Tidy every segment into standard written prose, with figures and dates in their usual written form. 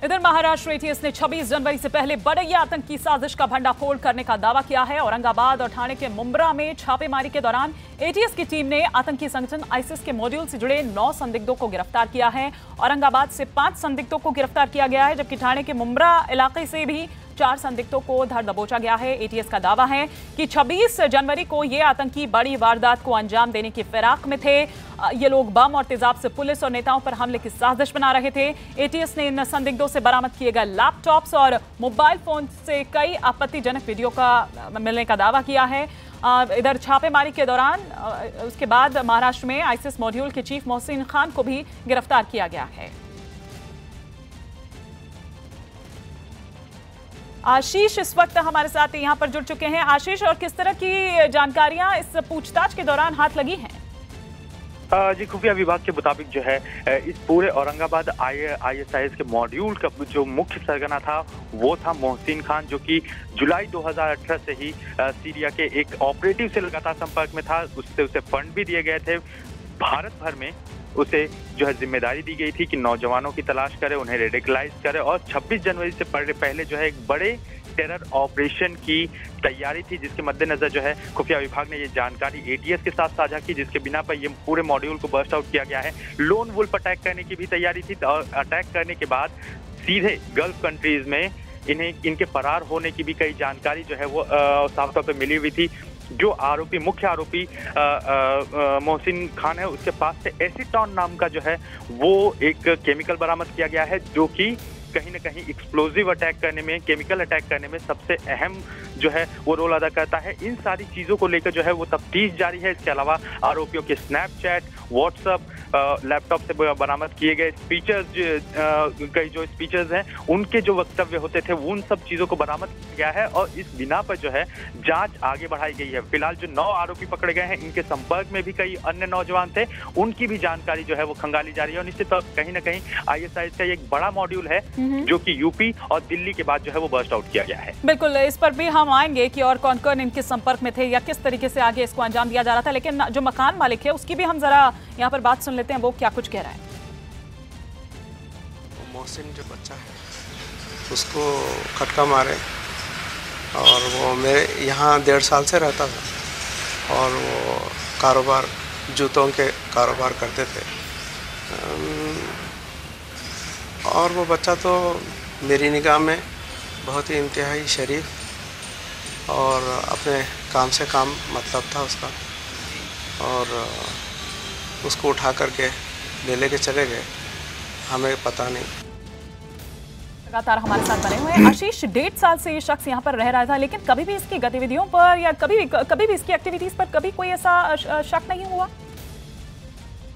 इधर महाराष्ट्र एटीएस ने 26 जनवरी से पहले बड़े आतंकी साजिश का भंडाफोड़ करने का दावा किया है। औरंगाबाद और ठाणे के मुंब्रा में छापेमारी के दौरान एटीएस की टीम ने आतंकी संगठन आईसिस के मॉड्यूल से जुड़े 9 संदिग्धों को गिरफ्तार किया है। औरंगाबाद से 5 संदिग्धों को गिरफ्तार किया गया है, जबकि ठाणे के मुंब्रा इलाके से भी 4 संदिग्धों को धर दबोचा गया है। एटीएस का दावा है कि 26 जनवरी को ये आतंकी बड़ी वारदात को अंजाम देने की फिराक में थे। ये लोग बम और तेजाब से पुलिस और नेताओं पर हमले की साजिश बना रहे थे। एटीएस ने इन संदिग्धों से बरामद किए गए लैपटॉप्स और मोबाइल फोन से कई आपत्तिजनक वीडियो का मिलने का दावा किया है। इधर छापेमारी के दौरान उसके बाद महाराष्ट्र में आईसिस मॉड्यूल के चीफ मोहसिन खान को भी गिरफ्तार किया गया है। आशीष इस वक्त हमारे साथ यहाँ पर जुड़ चुके हैं। आशीष, और किस तरह की जानकारियां इस पूछताछ के दौरान हाथ लगी हैं? जी, खुफिया विभाग के मुताबिक जो है इस पूरे औरंगाबाद आईएसआईएस के मॉड्यूल का जो मुख्य सरगना था वो था मोहसिन खान, जो कि जुलाई 2018 से ही सीरिया के एक ऑपरेटिव से लगातार संपर्क में था। उससे उसे फंड भी दिए गए थे। भारत भर में उसे जो है जिम्मेदारी दी गई थी कि नौजवानों की तलाश करे, उन्हें रेडिकलाइज करे, और 26 जनवरी से पहले जो है एक बड़े टेरर ऑपरेशन की तैयारी थी, जिसके मद्देनजर जो है खुफिया विभाग ने ये जानकारी एटीएस के साथ साझा की, जिसके बिना पर ये पूरे मॉड्यूल को बर्स्ट आउट किया गया है। लोन वुल्फ अटैक करने की भी तैयारी थी, और अटैक करने के बाद सीधे गल्फ कंट्रीज में इनके फरार होने की भी कई जानकारी जो है वो साफ तौर पर मिली हुई थी। जो मुख्य आरोपी मोहसिन खान है, उसके पास से एसीटॉन नाम का जो है वो एक केमिकल बरामद किया गया है, जो कि कहीं ना कहीं एक्सप्लोजिव अटैक करने में, केमिकल अटैक करने में सबसे अहम जो है वो रोल अदा करता है। इन सारी चीज़ों को लेकर जो है वो तफ्तीश जारी है। इसके अलावा आरोपियों के स्नैपचैट, व्हाट्सएप, लैपटॉप से बरामद किए गए स्पीचर्स, कई जो स्पीचर्स हैं उनके जो वक्तव्य होते थे उन सब चीज़ों को बरामद किया गया है, और इस बिना पर जो है जांच आगे बढ़ाई गई है। फिलहाल जो 9 आरोपी पकड़े गए हैं, इनके संपर्क में भी कई अन्य नौजवान थे, उनकी भी जानकारी जो है वो खंगाली जा रही है। और निश्चित तौर पर कहीं ना कहीं आईएसआईएस का एक बड़ा मॉड्यूल है जो कि यूपी और दिल्ली के बाद जो है वो बर्स्ट आउट किया गया है। बिल्कुल, इस पर भी हम आएंगे कि और कौन कौन इनके संपर्क में थे या किस तरीके से आगे इसको अंजाम दिया जा रहा था। लेकिन जो मकान मालिक है उसकी भी हम जरा यहाँ पर बात सुन लेते हैं, वो क्या कुछ कह रहा है। मोहसिन जो बच्चा है उसको खटका मारे, और वो मेरे यहाँ 1.5 साल से रहता था, और वो कारोबार, जूतों के कारोबार करते थे। और वो बच्चा तो मेरी निगाह में बहुत ही इंतहाई शरीफ और अपने काम से काम मतलब था उसका, और उसको उठा करके लेके चले गए, हमें पता नहीं। लगातार हमारे साथ बने हुए हैं आशीष। 1.5 साल से ये शख्स यहाँ पर रह रहा था, लेकिन कभी भी इसकी गतिविधियों पर या कभी भी इसकी एक्टिविटीज पर कभी कोई ऐसा शक नहीं हुआ?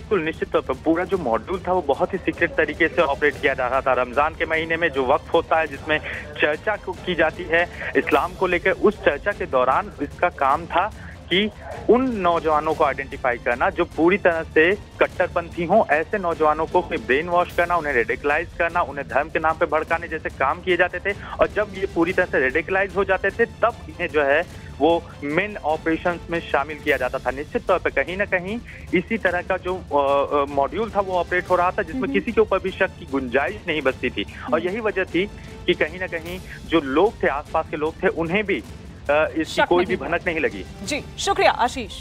बिल्कुल, निश्चित तौर पर पूरा जो मॉड्यूल था वो बहुत ही सीक्रेट तरीके से ऑपरेट किया जा रहा था। रमजान के महीने में जो वक्त होता है जिसमें चर्चा की जाती है इस्लाम को लेकर, उस चर्चा के दौरान इसका काम था कि उन नौजवानों को आइडेंटिफाई करना जो पूरी तरह से कट्टरपंथी हों। ऐसे नौजवानों को ब्रेन वॉश करना, उन्हें रेडिकलाइज करना, उन्हें धर्म के नाम पे भड़काने जैसे काम किए जाते थे। और जब ये पूरी तरह से रेडिकलाइज हो जाते थे तब इन्हें जो है वो मेन ऑपरेशंस में शामिल किया जाता था। निश्चित तौर पर कहीं ना कहीं इसी तरह का जो मॉड्यूल था वो ऑपरेट हो रहा था, जिसमें किसी के ऊपर भी शक की गुंजाइश नहीं बचती थी। और यही वजह थी कि कहीं ना कहीं जो लोग थे, आसपास के लोग थे, उन्हें भी इसकी कोई भी भनक नहीं लगी। जी, शुक्रिया आशीष।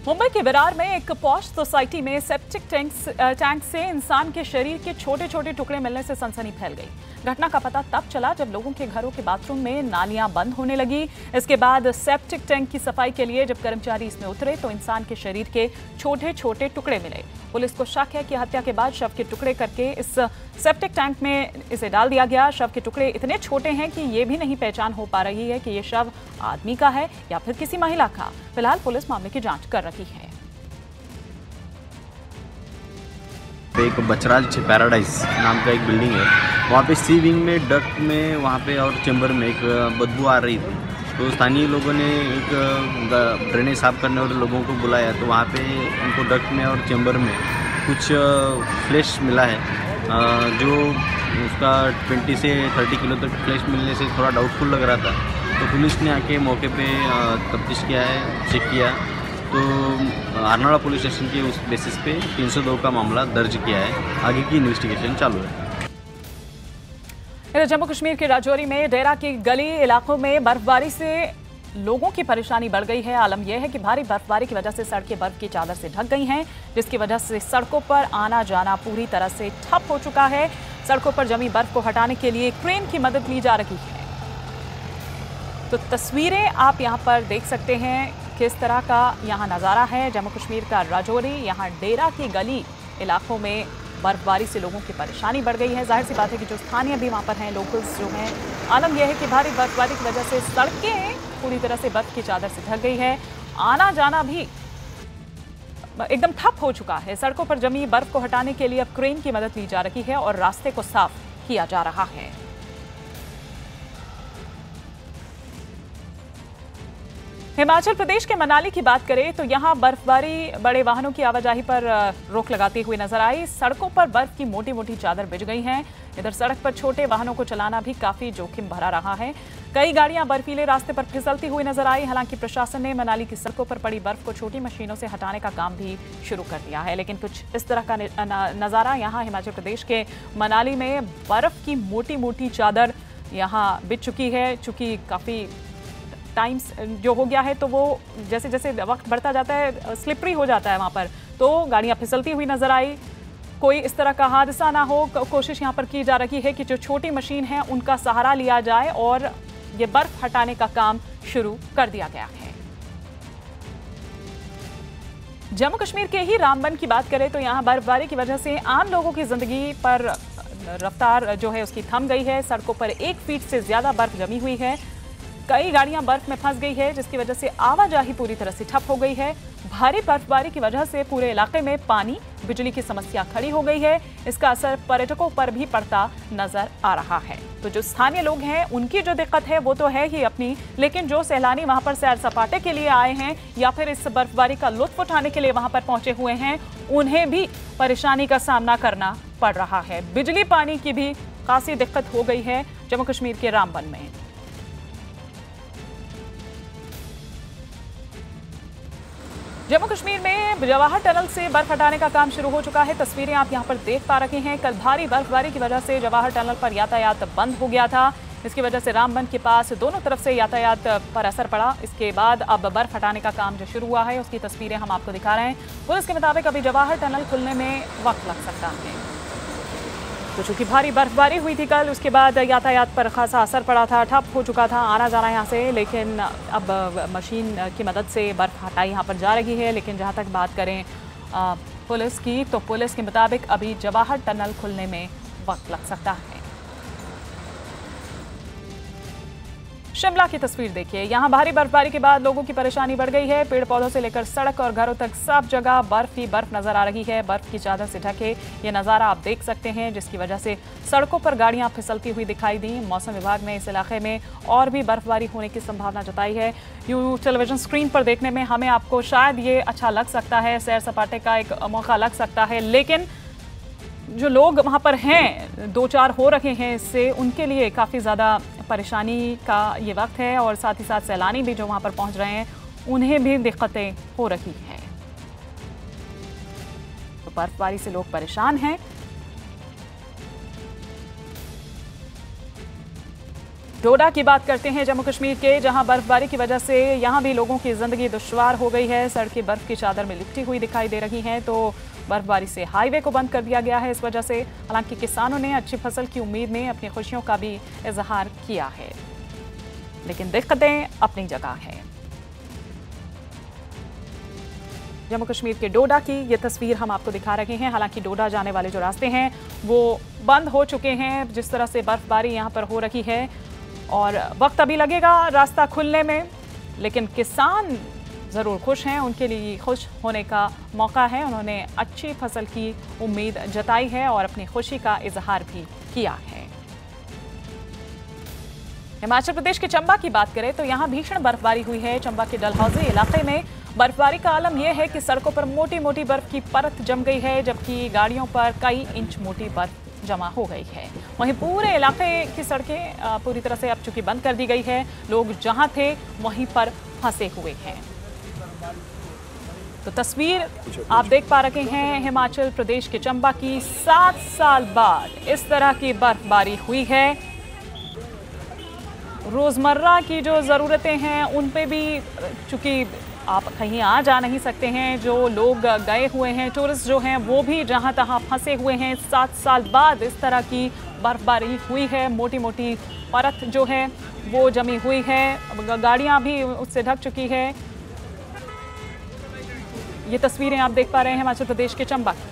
मुंबई के विरार में एक पॉश सोसाइटी में सेप्टिक टैंक से इंसान के शरीर के छोटे छोटे टुकड़े मिलने से सनसनी फैल गई। घटना का पता तब चला जब लोगों के घरों के बाथरूम में नालियां बंद होने लगी। इसके बाद सेप्टिक टैंक की सफाई के लिए जब कर्मचारी इसमें उतरे तो इंसान के शरीर के छोटे छोटे टुकड़े मिले। पुलिस को शक है कि हत्या के बाद शव के टुकड़े करके इस सेप्टिक टैंक में इसे डाल दिया गया। शव के टुकड़े इतने छोटे हैं कि ये भी नहीं पहचान हो पा रही है कि ये शव आदमी का है या फिर किसी महिला का। फिलहाल पुलिस मामले की जांच कर रही है। एक बचराज पैराडाइज नाम का एक बिल्डिंग है, वहाँ पे सी विंग में डक्ट में वहाँ पे और चैम्बर में एक बदबू आ रही थी। तो स्थानीय लोगों ने एक ड्रेनेज साफ करने वाले लोगों को बुलाया, तो वहाँ पे उनको डक्ट में और चैम्बर में कुछ फ्लैश मिला है, जो उसका 20 से 30 किलो तक फ्लैश मिलने से थोड़ा डाउटफुल लग रहा था। तो पुलिस ने आके मौके पे तफ्तीश किया है, चेक किया, तो आरनाड़ा पुलिस स्टेशन के उस बेसिस पे 302 का मामला दर्ज किया है। आगे की इन्वेस्टिगेशन चालू है। इधर जम्मू कश्मीर के राजौरी में डेरा की गली इलाकों में बर्फबारी से लोगों की परेशानी बढ़ गई है। आलम यह है कि भारी बर्फबारी की वजह से सड़कें बर्फ की चादर से ढक गई हैं, जिसकी वजह से सड़कों पर आना जाना पूरी तरह से ठप हो चुका है। सड़कों पर जमी बर्फ को हटाने के लिए क्रेन की मदद ली जा रही है। तो तस्वीरें आप यहां पर देख सकते हैं किस तरह का यहां नज़ारा है। जम्मू कश्मीर का राजौरी, यहां डेरा की गली इलाकों में बर्फबारी से लोगों की परेशानी बढ़ गई है। जाहिर सी बात है कि जो स्थानीय भी वहां पर हैं, लोकल्स जो हैं, आलम यह है कि भारी बर्फबारी की वजह से सड़कें पूरी तरह से बर्फ की चादर से ढक गई है। आना जाना भी एकदम ठप हो चुका है। सड़कों पर जमी बर्फ को हटाने के लिए अब क्रेन की मदद ली जा रही है और रास्ते को साफ किया जा रहा है। हिमाचल प्रदेश के मनाली की बात करें तो यहां बर्फबारी बड़े वाहनों की आवाजाही पर रोक लगाते हुए नजर आई। सड़कों पर बर्फ की मोटी मोटी चादर बिछ गई हैं। इधर सड़क पर छोटे वाहनों को चलाना भी काफी जोखिम भरा रहा है। कई गाड़ियां बर्फीले रास्ते पर फिसलती हुई नजर आई। हालांकि प्रशासन ने मनाली की सड़कों पर पड़ी बर्फ को छोटी मशीनों से हटाने का काम भी शुरू कर दिया है। लेकिन कुछ इस तरह का नजारा यहां हिमाचल प्रदेश के मनाली में बर्फ की मोटी मोटी चादर यहां बिछ चुकी है। चूंकि काफी टाइम्स जो हो गया है तो वो जैसे जैसे वक्त बढ़ता जाता है स्लिपरी हो जाता है वहाँ पर, तो गाड़ियाँ फिसलती हुई नजर आई। कोई इस तरह का हादसा ना हो, कोशिश यहाँ पर की जा रही है कि जो छोटी मशीन है उनका सहारा लिया जाए और ये बर्फ हटाने का काम शुरू कर दिया गया है। जम्मू कश्मीर के ही रामबन की बात करें तो यहाँ बर्फबारी की वजह से आम लोगों की जिंदगी पर रफ्तार जो है उसकी थम गई है। सड़कों पर 1 फीट से ज्यादा बर्फ जमी हुई है। कई गाड़ियां बर्फ में फंस गई है, जिसकी वजह से आवाजाही पूरी तरह से ठप हो गई है। भारी बर्फबारी की वजह से पूरे इलाके में पानी, बिजली की समस्या खड़ी हो गई है। इसका असर पर्यटकों पर भी पड़ता नजर आ रहा है। तो जो स्थानीय लोग हैं उनकी जो दिक्कत है वो तो है ही अपनी, लेकिन जो सैलानी वहां पर सैर सपाटे के लिए आए हैं या फिर इस बर्फबारी का लुत्फ उठाने के लिए वहां पर पहुंचे हुए हैं, उन्हें भी परेशानी का सामना करना पड़ रहा है। बिजली पानी की भी खासी दिक्कत हो गई है जम्मू कश्मीर के रामबन में। जम्मू कश्मीर में जवाहर टनल से बर्फ हटाने का काम शुरू हो चुका है। तस्वीरें आप यहां पर देख पा रहे हैं। कल भारी बर्फबारी की वजह से जवाहर टनल पर यातायात बंद हो गया था। इसकी वजह से रामबन के पास दोनों तरफ से यातायात पर असर पड़ा। इसके बाद अब बर्फ हटाने का काम जो शुरू हुआ है उसकी तस्वीरें हम आपको दिखा रहे हैं। पुलिस के मुताबिक अभी जवाहर टनल खुलने में वक्त लग सकता है। तो चूंकि भारी बर्फबारी हुई थी कल, उसके बाद यातायात पर खासा असर पड़ा था, ठप हो चुका था आना जाना यहाँ से। लेकिन अब मशीन की मदद से बर्फ हटाई यहाँ पर जा रही है। लेकिन जहाँ तक बात करें पुलिस की, तो पुलिस के मुताबिक अभी जवाहर टनल खुलने में वक्त लग सकता है। शिमला की तस्वीर देखिए। यहाँ भारी बर्फबारी के बाद लोगों की परेशानी बढ़ गई है। पेड़ पौधों से लेकर सड़क और घरों तक सब जगह बर्फ ही बर्फ नजर आ रही है। बर्फ की चादर से ढके ये नज़ारा आप देख सकते हैं, जिसकी वजह से सड़कों पर गाड़ियां फिसलती हुई दिखाई दी। मौसम विभाग ने इस इलाके में और भी बर्फबारी होने की संभावना जताई है। यूं टेलीविजन स्क्रीन पर देखने में हमें आपको शायद ये अच्छा लग सकता है, सैर सपाटे का एक मौका लग सकता है, लेकिन जो लोग वहाँ पर हैं, 2-4 हो रहे हैं इससे, उनके लिए काफ़ी ज़्यादा परेशानी का ये वक्त है। और साथ ही साथ सैलानी भी जो वहाँ पर पहुँच रहे हैं उन्हें भी दिक्कतें हो रही हैं। तो बर्फबारी से लोग परेशान हैं। डोडा की बात करते हैं जम्मू कश्मीर के, जहां बर्फबारी की वजह से यहां भी लोगों की जिंदगी दुश्वार हो गई है। सड़कें बर्फ की चादर में लिपटी हुई दिखाई दे रही हैं। तो बर्फबारी से हाईवे को बंद कर दिया गया है इस वजह से। हालांकि किसानों ने अच्छी फसल की उम्मीद में अपनी खुशियों का भी इजहार किया है, लेकिन दिक्कतें अपनी जगह है। जम्मू कश्मीर के डोडा की ये तस्वीर हम आपको दिखा रहे हैं। हालांकि डोडा जाने वाले जो रास्ते हैं वो बंद हो चुके हैं, जिस तरह से बर्फबारी यहाँ पर हो रही है, और वक्त अभी लगेगा रास्ता खुलने में। लेकिन किसान ज़रूर खुश हैं, उनके लिए खुश होने का मौका है। उन्होंने अच्छी फसल की उम्मीद जताई है और अपनी खुशी का इजहार भी किया है। हिमाचल प्रदेश के चंबा की बात करें तो यहाँ भीषण बर्फबारी हुई है। चंबा के डलहौजी इलाके में बर्फबारी का आलम यह है कि सड़कों पर मोटी मोटी बर्फ की परत जम गई है, जबकि गाड़ियों पर कई इंच मोटी बर्फ जमा हो गई है। वहीं पूरे इलाके की सड़कें पूरी तरह से अब चूंकि बंद कर दी गई है, लोग जहां थे वहीं पर फंसे हुए हैं। तो तस्वीर आप देख पा रहे हैं हिमाचल प्रदेश के चंबा की 7 साल बाद इस तरह की बर्फबारी हुई है। रोजमर्रा की जो ज़रूरतें हैं उन पे भी, चूंकि आप कहीं आ जा नहीं सकते हैं, जो लोग गए हुए हैं, टूरिस्ट जो हैं वो भी जहां तहां फंसे हुए हैं। 7 साल बाद इस तरह की बर्फबारी हुई है, मोटी मोटी परत जो है वो जमी हुई है, गाड़ियां भी उससे ढक चुकी है। ये तस्वीरें आप देख पा रहे हैं हिमाचल प्रदेश के चंबा की।